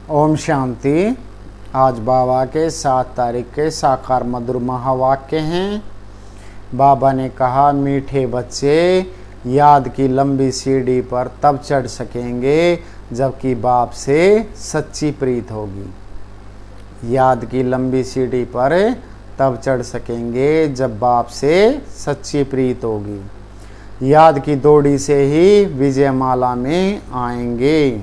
ओम शांति। आज बाबा के 7 तारीख के साकार मधुर महावाक्य हैं। बाबा ने कहा, मीठे बच्चे याद की लंबी सीढ़ी पर तब चढ़ सकेंगे जबकि बाप से सच्ची प्रीत होगी। याद की लंबी सीढ़ी पर तब चढ़ सकेंगे जब बाप से सच्ची प्रीत होगी। याद की दौड़ी से ही विजयमाला में आएंगे।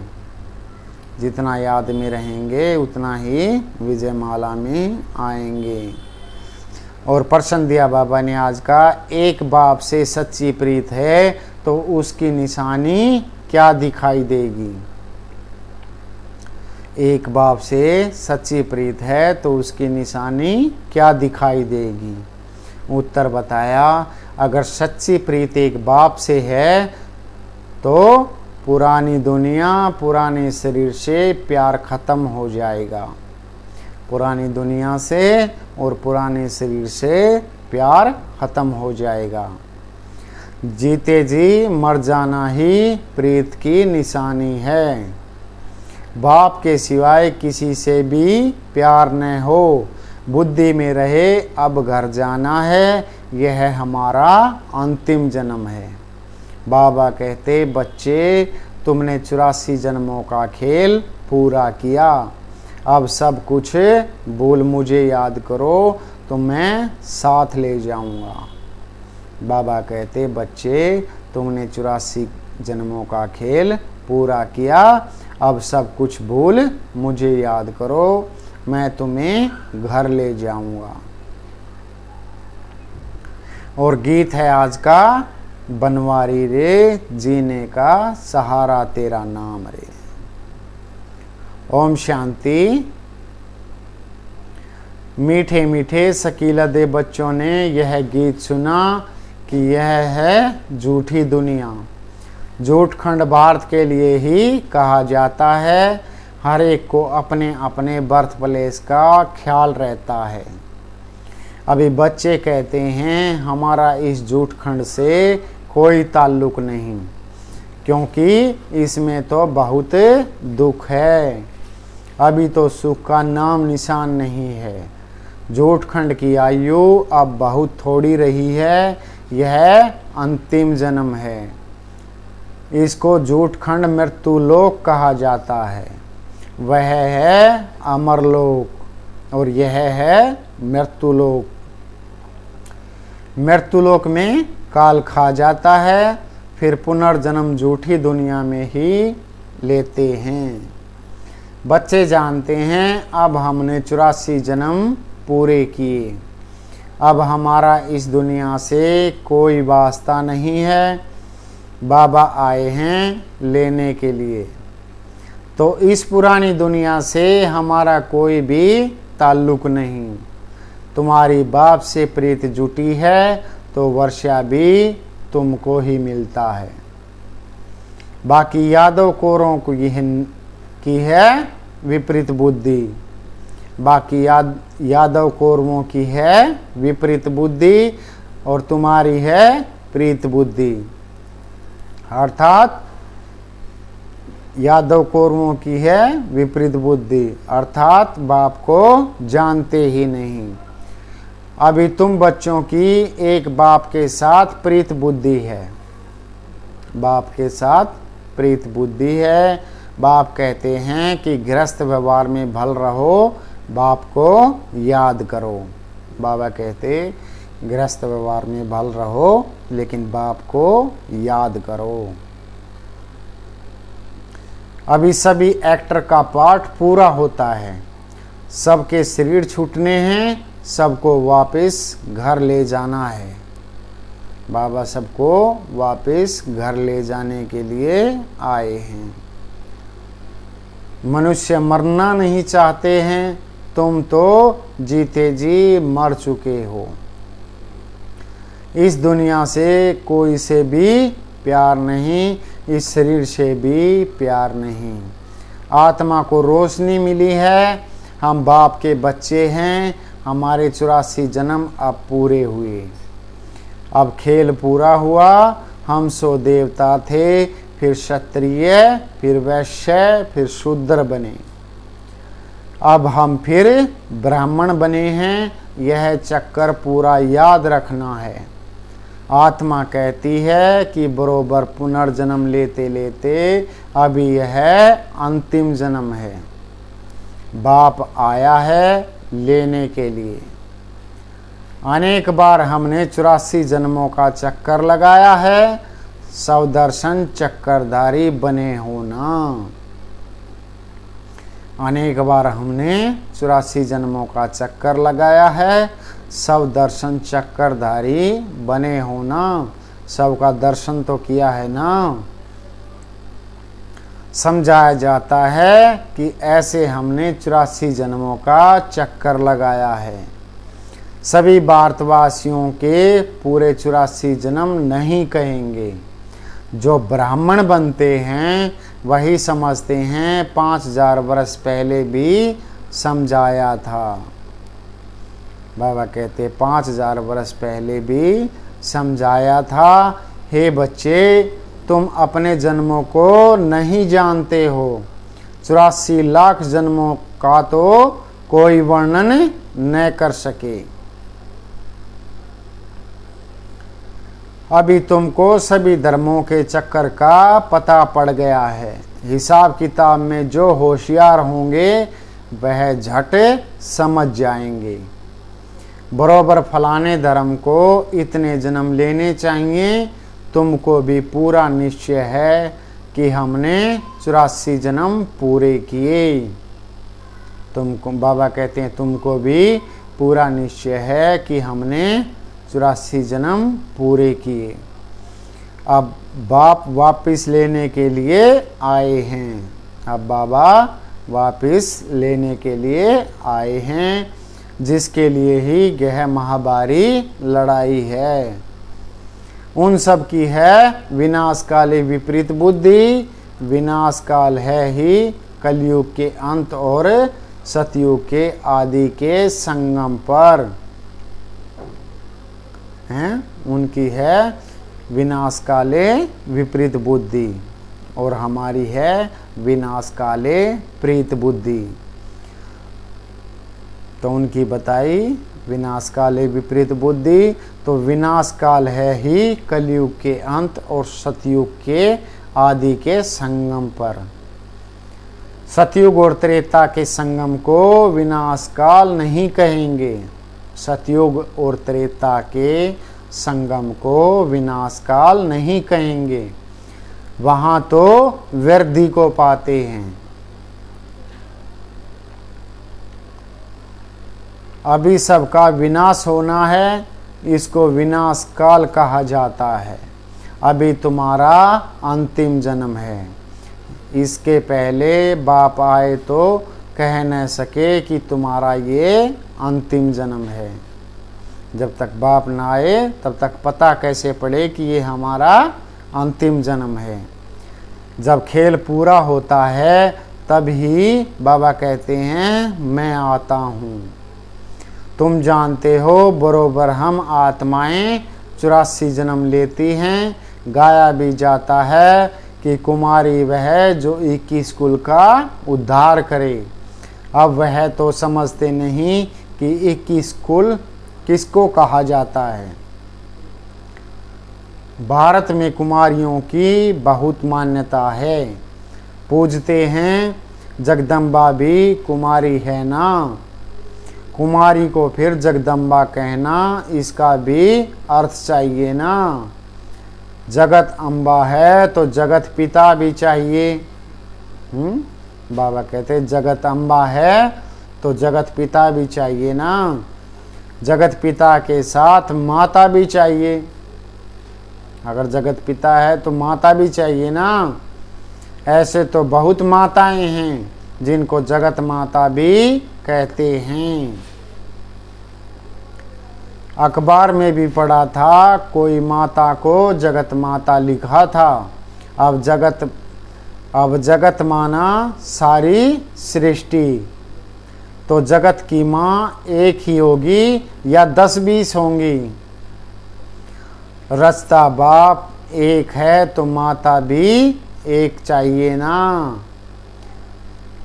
जितना याद में रहेंगे उतना ही विजयमाला में आएंगे। और प्रश्न दिया बाबा ने आज का, एक बाप से सच्ची प्रीत है तो उसकी निशानी क्या दिखाई देगी। एक बाप से सच्ची प्रीत है तो उसकी निशानी क्या दिखाई देगी। उत्तर बताया, अगर सच्ची प्रीत एक बाप से है तो पुरानी दुनिया, पुराने शरीर से प्यार खत्म हो जाएगा। पुरानी दुनिया से और पुराने शरीर से प्यार खत्म हो जाएगा। जीते जी मर जाना ही प्रीत की निशानी है। बाप के सिवाय किसी से भी प्यार न हो, बुद्धि में रहे अब घर जाना है, यह हमारा अंतिम जन्म है। बाबा कहते, बच्चे तुमने 84 जन्मों का खेल पूरा किया, अब सब कुछ भूल मुझे याद करो तो मैं साथ ले जाऊंगा। बाबा कहते, बच्चे तुमने 84 जन्मों का खेल पूरा किया, अब सब कुछ भूल मुझे याद करो, मैं तुम्हें घर ले जाऊंगा। और गीत है आज का, बनवारी रे जीने का सहारा तेरा नाम रे। ओम शांति। मीठे मीठे शकीलदे बच्चों ने यह गीत सुना कि यह है झूठी दुनिया। झूठखंड भारत के लिए ही कहा जाता है। हर एक को अपने अपने बर्थ प्लेस का ख्याल रहता है। अभी बच्चे कहते हैं हमारा इस झूठखंड से कोई ताल्लुक नहीं, क्योंकि इसमें तो बहुत दुख है। अभी तो सुख का नाम निशान नहीं है। झूठखंड की आयु अब बहुत थोड़ी रही है। यह अंतिम जन्म है। इसको झूठखंड मृत्युलोक कहा जाता है। वह है अमरलोक और यह है मृत्युलोक। मृत्युलोक में काल खा जाता है, फिर पुनर्जन्म झूठी दुनिया में ही लेते हैं। बच्चे जानते हैं अब हमने 84 जन्म पूरे किए। अब हमारा इस दुनिया से कोई वास्ता नहीं है। बाबा आए हैं लेने के लिए, तो इस पुरानी दुनिया से हमारा कोई भी ताल्लुक नहीं। तुम्हारी बाप से प्रीत जुटी है तो वर्षा भी तुमको ही मिलता है। बाकी यादव कोरों की है विपरीत बुद्धि। बाकी यादव कौरवों की है विपरीत बुद्धि और तुम्हारी है प्रीत बुद्धि। अर्थात यादव कौरवों की है विपरीत बुद्धि, अर्थात बाप को जानते ही नहीं। अभी तुम बच्चों की एक बाप के साथ प्रीत बुद्धि है। बाप के साथ प्रीत बुद्धि है। बाप कहते हैं कि गृहस्थ व्यवहार में भल रहो, बाप को याद करो। बाबा कहते गृहस्थ व्यवहार में भल रहो लेकिन बाप को याद करो। अभी सभी एक्टर का पार्ट पूरा होता है। सबके शरीर छूटने हैं, सबको वापस घर ले जाना है। बाबा सबको वापस घर ले जाने के लिए आए हैं। मनुष्य मरना नहीं चाहते हैं, तुम तो जीते जी मर चुके हो। इस दुनिया से कोई से भी प्यार नहीं, इस शरीर से भी प्यार नहीं। आत्मा को रोशनी मिली है। हम बाप के बच्चे हैं। हमारे 84 जन्म अब पूरे हुए। अब खेल पूरा हुआ। हम सो देवता थे, फिर क्षत्रिय, फिर वैश्य, फिर शूद्र बने। अब हम फिर ब्राह्मण बने हैं, यह चक्कर पूरा याद रखना है। आत्मा कहती है कि बरोबर पुनर्जन्म लेते लेते अभी यह अंतिम जन्म है। बाप आया है लेने के लिए। अनेक बार हमने 84 जन्मों का चक्कर लगाया है, सवदर्शन चक्करधारी बने होना। अनेक बार हमने 84 जन्मों का चक्कर लगाया है, सब दर्शन चक्करधारी बने हो ना। सबका दर्शन तो किया है ना। समझाया जाता है कि ऐसे हमने 84 जन्मों का चक्कर लगाया है। सभी भारतवासियों के पूरे 84 जन्म नहीं कहेंगे। जो ब्राह्मण बनते हैं वही समझते हैं 5000 वर्ष पहले भी समझाया था। बाबा कहते 5000 वर्ष पहले भी समझाया था। हे बच्चे, तुम अपने जन्मों को नहीं जानते हो। 84 लाख जन्मों का तो कोई वर्णन न कर सके। अभी तुमको सभी धर्मों के चक्कर का पता पड़ गया है। हिसाब किताब में जो होशियार होंगे वह झट समझ जाएंगे। बरोबर फलाने धर्म को इतने जन्म लेने चाहिए। तुमको भी पूरा निश्चय है कि हमने 84 जन्म पूरे किए। तुमको बाबा कहते हैं तुमको भी पूरा निश्चय है कि हमने 84 जन्म पूरे किए। अब बाप वापस लेने के लिए आए हैं। अब बाबा वापस लेने के लिए आए हैं, जिसके लिए ही यह महाभारी लड़ाई है। उन सब की है विनाश काले विपरीत बुद्धि। विनाश काल है ही कलयुग के अंत और सतयुग के आदि के संगम पर हैं। उनकी है विनाश काले विपरीत बुद्धि और हमारी है विनाश काले प्रीत बुद्धि। तो उनकी बताई विनाश काले विपरीत बुद्धि। तो विनाश काल है ही कलयुग के अंत और सतयुग के आदि के संगम पर। सतयुग और त्रेता के संगम को विनाश काल नहीं कहेंगे। सतयुग और त्रेता के संगम को विनाश काल नहीं कहेंगे। वहां तो वृद्धि को पाते हैं। अभी सबका विनाश होना है, इसको विनाश काल कहा जाता है। अभी तुम्हारा अंतिम जन्म है। इसके पहले बाप आए तो कह न सके कि तुम्हारा ये अंतिम जन्म है। जब तक बाप ना आए तब तक पता कैसे पड़े कि ये हमारा अंतिम जन्म है। जब खेल पूरा होता है तब ही बाबा कहते हैं मैं आता हूँ। तुम जानते हो बरोबर हम आत्माएं 84 जन्म लेती हैं। गाया भी जाता है कि कुमारी वह जो 21 कुल का उद्धार करे। अब वह तो समझते नहीं कि 21 कुल किसको कहा जाता है। भारत में कुमारियों की बहुत मान्यता है। पूजते हैं जगदम्बा भी कुमारी है ना। कुमारी को फिर जगदम्बा कहना, इसका भी अर्थ चाहिए ना। जगत अम्बा है तो जगत पिता भी चाहिए। बाबा कहते जगत अम्बा है तो जगत पिता भी चाहिए ना। जगत पिता के साथ माता भी चाहिए। अगर जगत पिता है तो माता भी चाहिए ना। ऐसे तो बहुत माताएं हैं जिनको जगत माता भी कहते हैं। अखबार में भी पढ़ा था, कोई माता को जगत माता लिखा था। अब जगत माना सारी सृष्टि। तो जगत की माँ एक ही होगी या 10-20 होंगी। रचता बाप एक है तो माता भी एक चाहिए ना।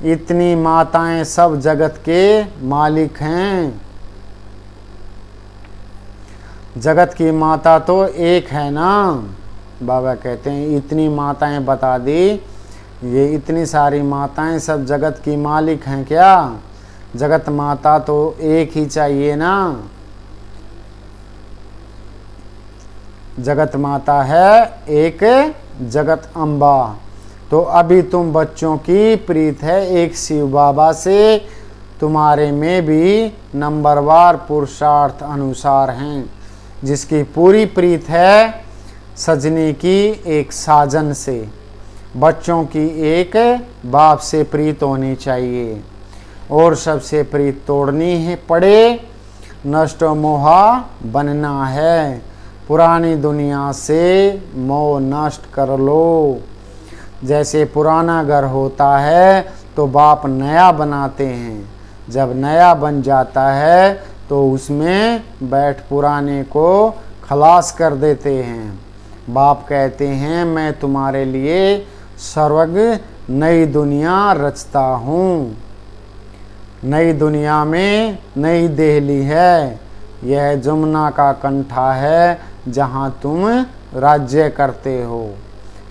इतनी माताएं सब जगत के मालिक हैं। जगत की माता तो एक है ना। बाबा कहते हैं इतनी माताएं बता दी, ये इतनी सारी माताएं सब जगत की मालिक हैं क्या? जगत माता तो एक ही चाहिए ना। जगत माता है एक, जगत अम्बा। तो अभी तुम बच्चों की प्रीत है एक शिव बाबा से, तुम्हारे में भी नंबरवार पुरुषार्थ अनुसार हैं, जिसकी पूरी प्रीत है सजनी की एक साजन से। बच्चों की एक बाप से प्रीत होनी चाहिए, और सबसे प्रीत तोड़नी है पड़े, नष्ट मोहा बनना है। पुरानी दुनिया से मोह नष्ट कर लो। जैसे पुराना घर होता है तो बाप नया बनाते हैं, जब नया बन जाता है तो उसमें बैठ पुराने को खलास कर देते हैं। बाप कहते हैं मैं तुम्हारे लिए स्वर्ग नई दुनिया रचता हूँ। नई दुनिया में नई देहली है, यह जमुना का कंठा है जहाँ तुम राज्य करते हो।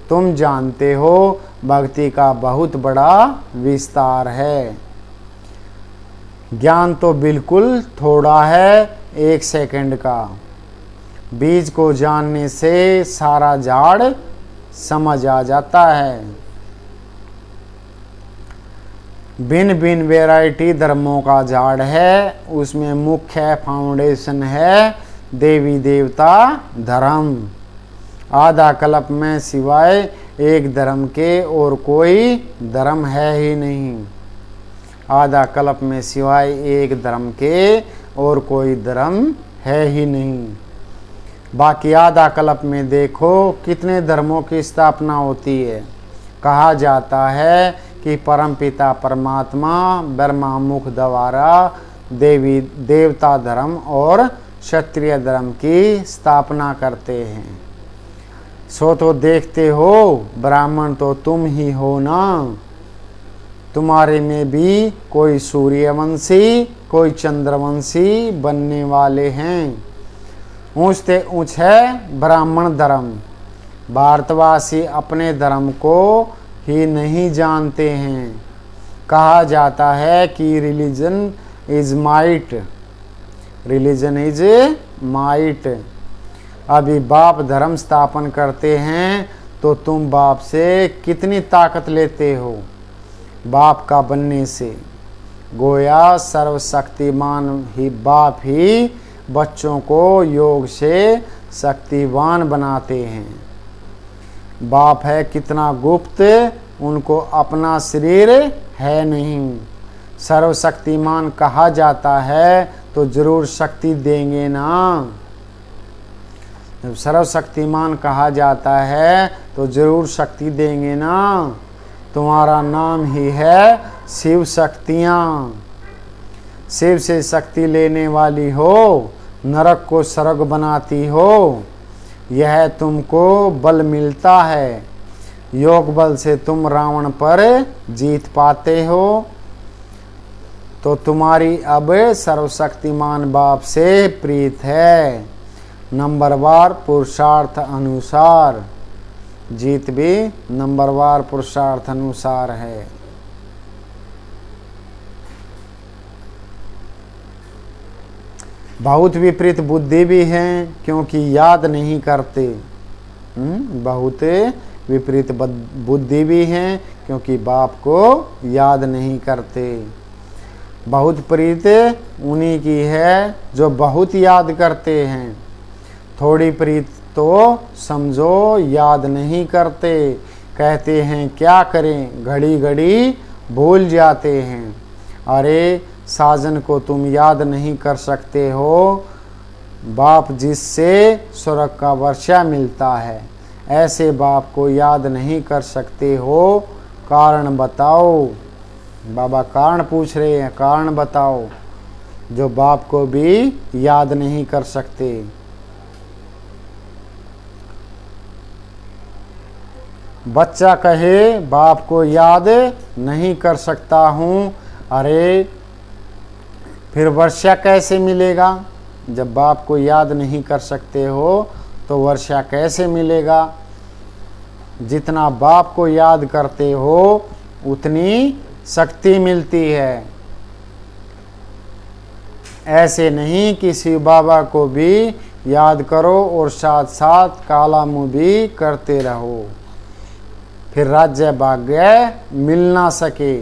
तुम जानते हो भक्ति का बहुत बड़ा विस्तार है। ज्ञान तो बिल्कुल थोड़ा है, 1 सेकंड का। बीज को जानने से सारा झाड़ समझ आ जाता है। भिन्न भिन्न वैरायटी धर्मों का झाड़ है, उसमें मुख्य फाउंडेशन है देवी देवता धर्म। आधा कल्प में सिवाय एक धर्म के और कोई धर्म है ही नहीं। आधा कल्प में सिवाय एक धर्म के और कोई धर्म है ही नहीं। बाकी आधा कल्प में देखो कितने धर्मों की स्थापना होती है। कहा जाता है कि परमपिता परमात्मा ब्रह्मा मुख द्वारा देवी देवता धर्म और क्षत्रिय धर्म की स्थापना करते हैं। सो तो देखते हो ब्राह्मण तो तुम ही हो ना। तुम्हारे में भी कोई सूर्यवंशी कोई चंद्रवंशी बनने वाले हैं। ऊंच से ऊंच है ब्राह्मण धर्म। भारतवासी अपने धर्म को ही नहीं जानते हैं। कहा जाता है कि religion is might, religion is might. अभी बाप धर्म स्थापन करते हैं तो तुम बाप से कितनी ताकत लेते हो? बाप का बनने से गोया सर्वशक्तिमान ही बाप ही बच्चों को योग से शक्तिवान बनाते हैं। बाप है कितना गुप्त, उनको अपना शरीर है नहीं। सर्वशक्तिमान कहा जाता है तो जरूर शक्ति देंगे ना। जब सर्वशक्तिमान कहा जाता है तो जरूर शक्ति देंगे ना। तुम्हारा नाम ही है शिव शक्तियाँ। शिव से शक्ति लेने वाली हो, नरक को स्वर्ग बनाती हो। यह तुमको बल मिलता है। योग बल से तुम रावण पर जीत पाते हो। तो तुम्हारी अब सर्वशक्तिमान बाप से प्रीत है। नंबरवार पुरुषार्थ अनुसार जीत भी नंबरवार पुरुषार्थ अनुसार है। बहुत विपरीत बुद्धि भी है क्योंकि याद नहीं करते। बहुत विपरीत बुद्धि भी है क्योंकि बाप को याद नहीं करते। बहुत प्रीत उन्हीं की है जो बहुत याद करते हैं। थोड़ी प्रीत तो समझो याद नहीं करते। कहते हैं क्या करें, घड़ी घड़ी भूल जाते हैं। अरे साजन को तुम याद नहीं कर सकते हो। बाप जिससे स्वर्ग का वर्षा मिलता है, ऐसे बाप को याद नहीं कर सकते हो। कारण बताओ। बाबा कारण पूछ रहे हैं, कारण बताओ जो बाप को भी याद नहीं कर सकते। बच्चा कहे बाप को याद नहीं कर सकता हूँ, अरे फिर वर्षा कैसे मिलेगा? जब बाप को याद नहीं कर सकते हो तो वर्षा कैसे मिलेगा? जितना बाप को याद करते हो उतनी शक्ति मिलती है। ऐसे नहीं कि शिव बाबा को भी याद करो और साथ साथ काला मुँह भी करते रहो, फिर राज्य भाग्य मिल ना सके।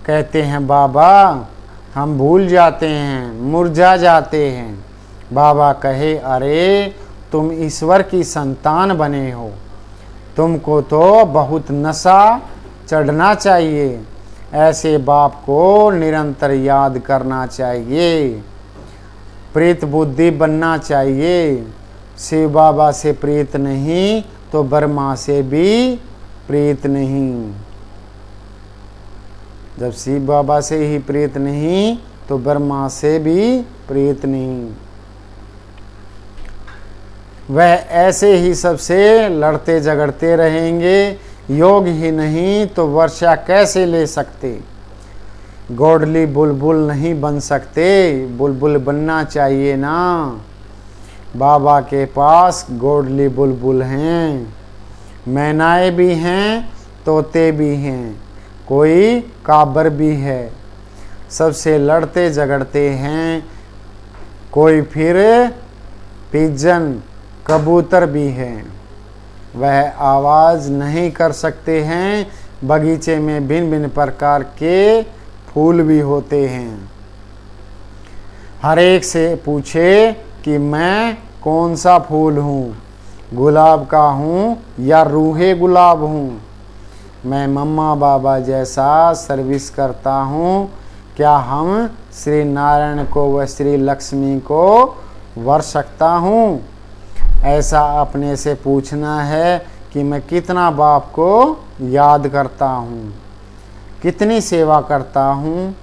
कहते हैं बाबा हम भूल जाते हैं, मुरझा जाते हैं। बाबा कहे अरे तुम ईश्वर की संतान बने हो, तुमको तो बहुत नशा चढ़ना चाहिए। ऐसे बाप को निरंतर याद करना चाहिए, प्रीत बुद्धि बनना चाहिए। शिव बाबा से प्रीत नहीं तो ब्रह्मा से भी प्रीत नहीं। जब शिव बाबा से ही प्रीत नहीं तो ब्रह्मा से भी प्रीत नहीं। वह ऐसे ही सबसे लड़ते झगड़ते रहेंगे। योग ही नहीं तो वर्षा कैसे ले सकते? गोडली बुलबुल नहीं बन सकते, बुलबुल बनना चाहिए ना। बाबा के पास गोडली बुलबुल हैं, मैनाएं भी हैं, तोते भी हैं, कोई काबर भी है। सबसे लड़ते झगड़ते हैं। कोई फिर पिजन कबूतर भी है, वह आवाज़ नहीं कर सकते हैं। बगीचे में भिन्न भिन्न प्रकार के फूल भी होते हैं। हर एक से पूछे कि मैं कौन सा फूल हूँ, गुलाब का हूँ या रूहे गुलाब हूँ। मैं मम्मा बाबा जैसा सर्विस करता हूँ, क्या हम श्री नारायण को व श्री लक्ष्मी को वर सकता हूँ? ऐसा अपने से पूछना है कि मैं कितना बाप को याद करता हूँ, कितनी सेवा करता हूँ।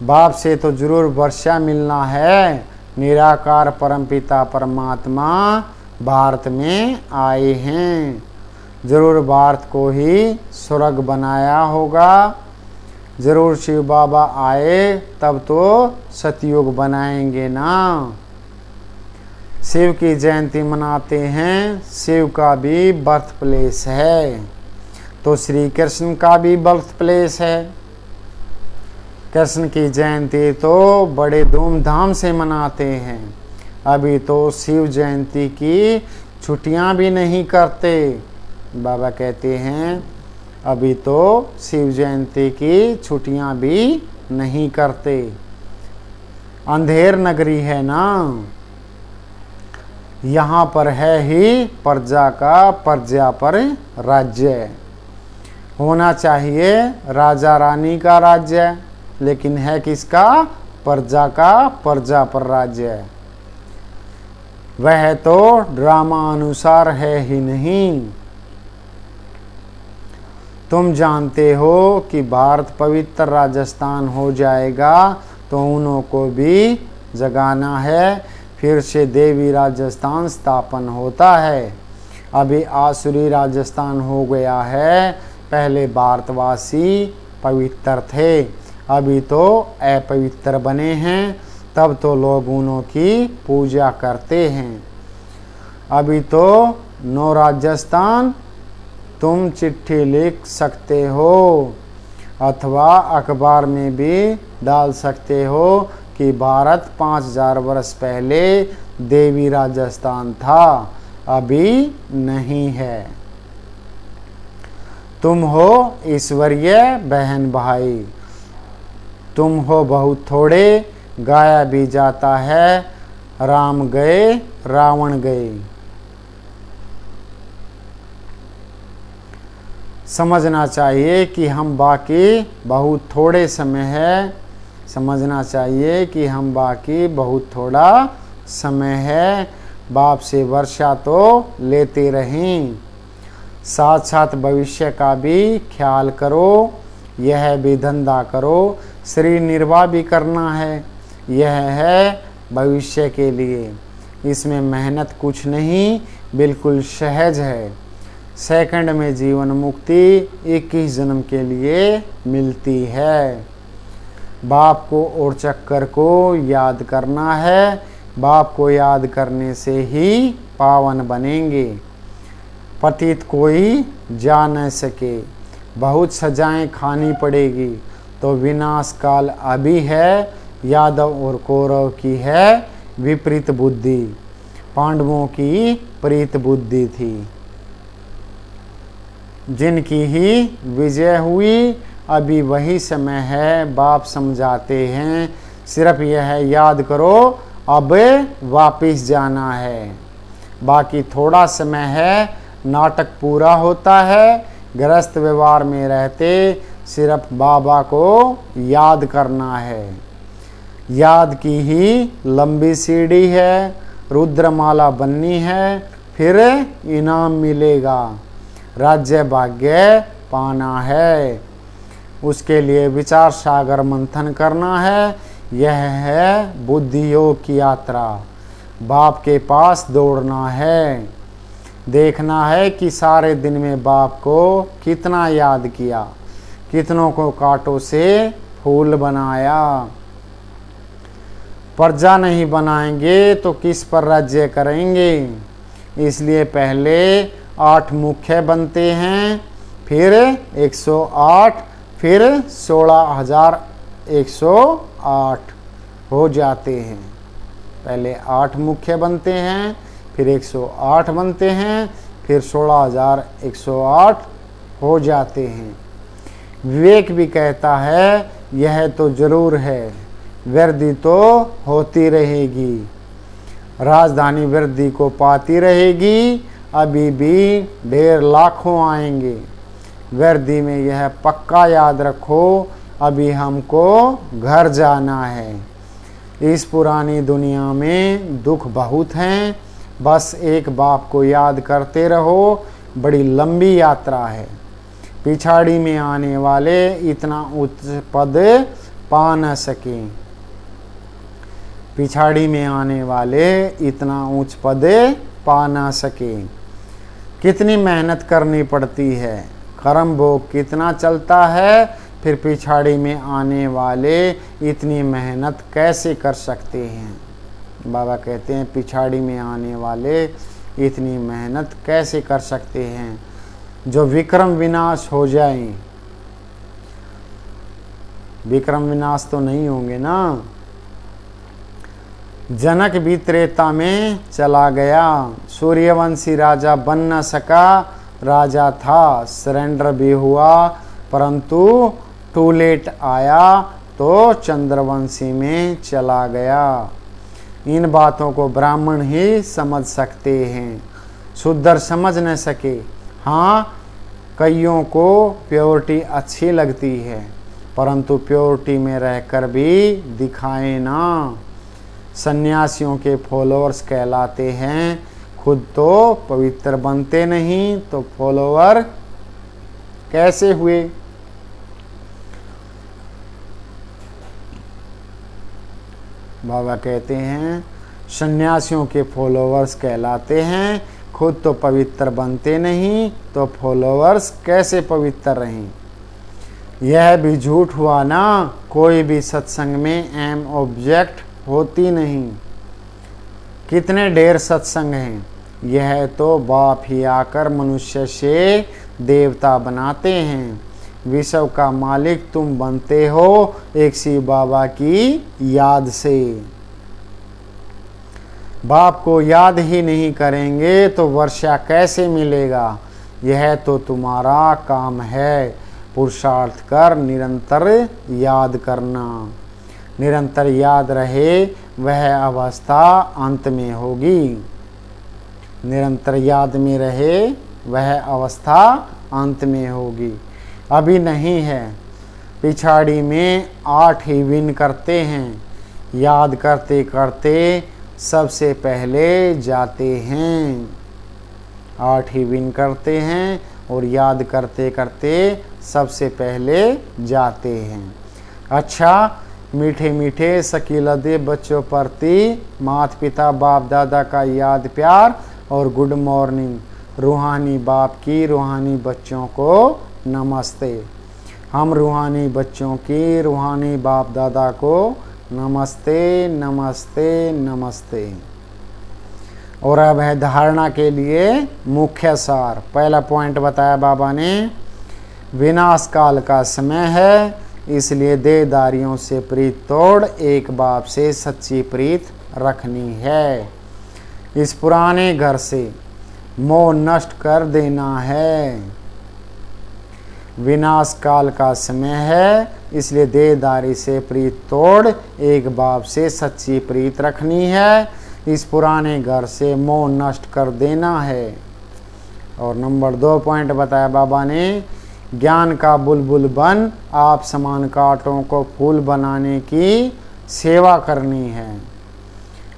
बाप से तो जरूर वर्षा मिलना है। निराकार परमपिता परमात्मा भारत में आए हैं, जरूर भारत को ही स्वर्ग बनाया होगा। जरूर शिव बाबा आए तब तो सतयुग बनाएंगे ना। शिव की जयंती मनाते हैं, शिव का भी बर्थ प्लेस है, तो श्री कृष्ण का भी बर्थ प्लेस है। कृष्ण की जयंती तो बड़े धूमधाम से मनाते हैं। अभी तो शिव जयंती की छुट्टियां भी नहीं करते। बाबा कहते हैं अभी तो शिव जयंती की छुट्टियां भी नहीं करते। अंधेर नगरी है ना, यहाँ पर है ही प्रजा का प्रजा पर राज्य। होना चाहिए राजा रानी का राज्य, लेकिन है किसका? प्रजा का प्रजा पर राज्य। वह तो ड्रामा अनुसार है ही नहीं। तुम जानते हो कि भारत पवित्र राजस्थान हो जाएगा तो उन्हों को भी जगाना है। फिर से देवी राजस्थान स्थापन होता है। अभी आसुरी राजस्थान हो गया है। पहले भारतवासी पवित्र थे, अभी तो अपवित्र बने हैं। तब तो लोग उन्हों की पूजा करते हैं। अभी तो नो राजस्थान तुम चिट्ठी लिख सकते हो अथवा अखबार में भी डाल सकते हो कि भारत 5000 वर्ष पहले देवी राजस्थान था, अभी नहीं है। तुम हो ईश्वरीय बहन भाई, तुम हो बहुत थोड़े, गाया भी जाता है राम गए रावण गए। समझना चाहिए कि हम बाकी बहुत थोड़े समय है, समझना चाहिए कि हम बाकी बहुत थोड़ा समय है। बाप से वर्षा तो लेते रहें, साथ साथ भविष्य का भी ख्याल करो। यह भी धंधा करो, शरीर निर्वाह भी करना है। यह है भविष्य के लिए, इसमें मेहनत कुछ नहीं, बिल्कुल सहज है। सेकंड में जीवन मुक्ति 21 जन्म के लिए मिलती है। बाप को और चक्कर को याद करना है। बाप को याद करने से ही पावन बनेंगे। पतित कोई जा न सके, बहुत सजाएं खानी पड़ेगी, तो विनाश काल अभी है। यादव और कौरव की है विपरीत बुद्धि, पांडवों की प्रीत बुद्धि थी। जिनकी ही विजय हुई, अभी वही समय है। बाप समझाते हैं, सिर्फ यह याद करो अब वापिस जाना है। बाकी थोड़ा समय है, नाटक पूरा होता है। गृहस्थ व्यवहार में रहते सिर्फ बाबा को याद करना है। याद की ही लंबी सीढ़ी है। रुद्रमाला बननी है, फिर इनाम मिलेगा। राज्य भाग्य पाना है, उसके लिए विचार सागर मंथन करना है। यह है बुद्धि योग की यात्रा। बाप के पास दौड़ना है। देखना है कि सारे दिन में बाप को कितना याद किया, कितनों को कांटों से फूल बनाया। प्रजा नहीं बनाएंगे तो किस पर राज्य करेंगे। इसलिए पहले 8 मुख्य बनते हैं, फिर 108, फिर 16,108 हो जाते हैं। पहले 8 मुख्य बनते हैं, फिर 108 बनते हैं, फिर 16,108 हो जाते हैं। विवेक भी कहता है यह तो जरूर है, वृद्धि तो होती रहेगी। राजधानी वृद्धि को पाती रहेगी। अभी भी ढेर लाखों आएंगे। वृद्धि में यह पक्का याद रखो, अभी हमको घर जाना है। इस पुरानी दुनिया में दुख बहुत हैं, बस एक बाप को याद करते रहो। बड़ी लंबी यात्रा है। पिछाड़ी में आने वाले इतना उच्च पद पा न सके। पिछाड़ी में आने वाले इतना ऊंच पद पा ना सके। कितनी मेहनत करनी पड़ती है, कर्म भोग कितना चलता है, फिर पिछाड़ी में आने वाले इतनी मेहनत कैसे कर सकते हैं। बाबा कहते हैं पिछाड़ी में आने वाले इतनी मेहनत कैसे कर सकते हैं। जो विक्रम विनाश हो जाए, विक्रम विनाश तो नहीं होंगे ना। जनक भी त्रेता में चला गया, सूर्यवंशी राजा बन न सका। राजा था, सरेंडर भी हुआ, परंतु टू लेट आया तो चंद्रवंशी में चला गया। इन बातों को ब्राह्मण ही समझ सकते हैं, शूद्र समझ न सके। हाँ, कईयों को प्योरिटी अच्छी लगती है, परंतु प्योरिटी में रहकर भी दिखाए ना। सन्यासियों के फॉलोअर्स कहलाते हैं, खुद तो पवित्र बनते नहीं तो फॉलोअर कैसे हुए। बाबा कहते हैं सन्यासियों के फॉलोअर्स कहलाते हैं, खुद तो पवित्र बनते नहीं तो फॉलोअर्स कैसे पवित्र रहें। यह भी झूठ हुआ ना। कोई भी सत्संग में एम ऑब्जेक्ट होती नहीं। कितने ढेर सत्संग हैं। यह तो बाप ही आकर मनुष्य से देवता बनाते हैं। विश्व का मालिक तुम बनते हो एक शिव बाबा की याद से। बाप को याद ही नहीं करेंगे तो वर्षा कैसे मिलेगा। यह तो तुम्हारा काम है। पुरुषार्थ कर निरंतर याद करना। निरंतर याद रहे वह अवस्था अंत में होगी। निरंतर याद में रहे वह अवस्था अंत में होगी। अभी नहीं है। पिछाड़ी में 8 ही विन करते हैं। याद करते करते सबसे पहले जाते हैं। 8 ही विन करते हैं और याद करते करते सबसे पहले जाते हैं। अच्छा, मीठे मीठे शकीलदे बच्चों प्रति माता पिता बाप दादा का याद प्यार और गुड मॉर्निंग। रूहानी बाप की रूहानी बच्चों को नमस्ते। हम रूहानी बच्चों की रूहानी बाप दादा को नमस्ते नमस्ते नमस्ते। और अब है धारणा के लिए मुख्य सार। पहला पॉइंट बताया बाबा ने, विनाश काल का समय है, इसलिए देहदारियों से प्रीत तोड़ एक बाप से सच्ची प्रीत रखनी है। इस पुराने घर से मोह नष्ट कर देना है। विनाश काल का समय है, इसलिए देहदारी से प्रीत तोड़ एक बाप से सच्ची प्रीत रखनी है। इस पुराने घर से मोह नष्ट कर देना है। और नंबर 2 पॉइंट बताया बाबा ने, ज्ञान का बुलबुल बन आप समान कांटों को फूल बनाने की सेवा करनी है।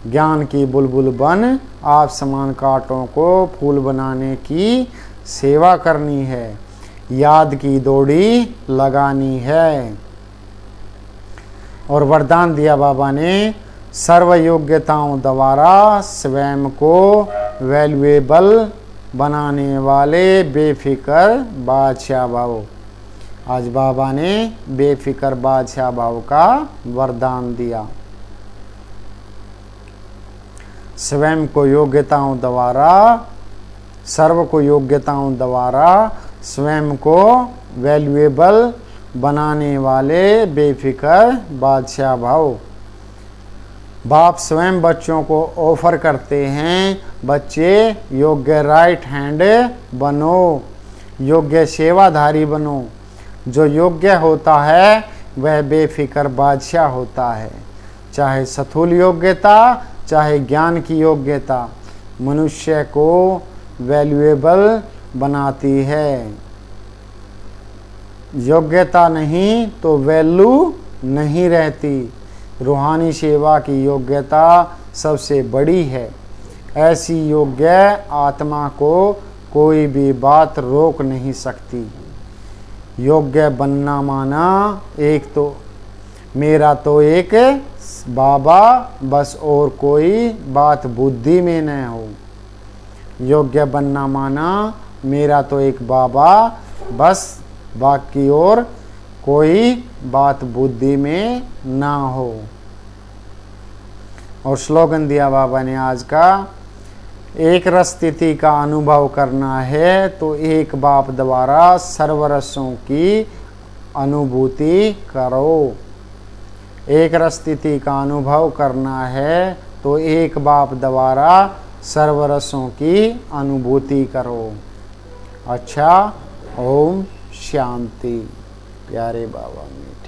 ज्ञान की बुलबुल बन आप समान कांटों को फूल बनाने की सेवा करनी है। याद की दौड़ी लगानी है। और वरदान दिया बाबा ने, सर्व योग्यताओं द्वारा स्वयं को वैल्यूएबल बनाने वाले बेफिक्र बादशाह भाव। आज बाबा ने बेफिक्र बादशाह भाव का वरदान दिया। स्वयं को योग्यताओं द्वारा, सर्व को योग्यताओं द्वारा स्वयं को वैल्यूएबल बनाने वाले बेफिक्र बादशाह भाव। बाप स्वयं बच्चों को ऑफर करते हैं, बच्चे योग्य राइट हैंड बनो, योग्य सेवाधारी बनो। जो योग्य होता है वह बेफिक्र बादशाह होता है। चाहे स्थूल योग्यता, चाहे ज्ञान की योग्यता मनुष्य को वैल्यूएबल बनाती है। योग्यता नहीं तो वैल्यू नहीं रहती। रूहानी सेवा की योग्यता सबसे बड़ी है। ऐसी योग्य आत्मा को कोई भी बात रोक नहीं सकती। योग्य बनना माना एक तो मेरा तो एक बाबा बस, और कोई बात बुद्धि में न हो। योग्य बनना माना मेरा तो एक बाबा बस, बाकी और कोई बात बुद्धि में ना हो। और स्लोगन दिया बाबा ने आज का, एक रस स्थिति का अनुभव करना है तो एक बाप द्वारा सर्वरसों की अनुभूति करो। एक रस स्थिति का अनुभव करना है तो एक बाप द्वारा सर्वरसों की अनुभूति करो। अच्छा, ओम शांति। प्यारे बाबा मीठे।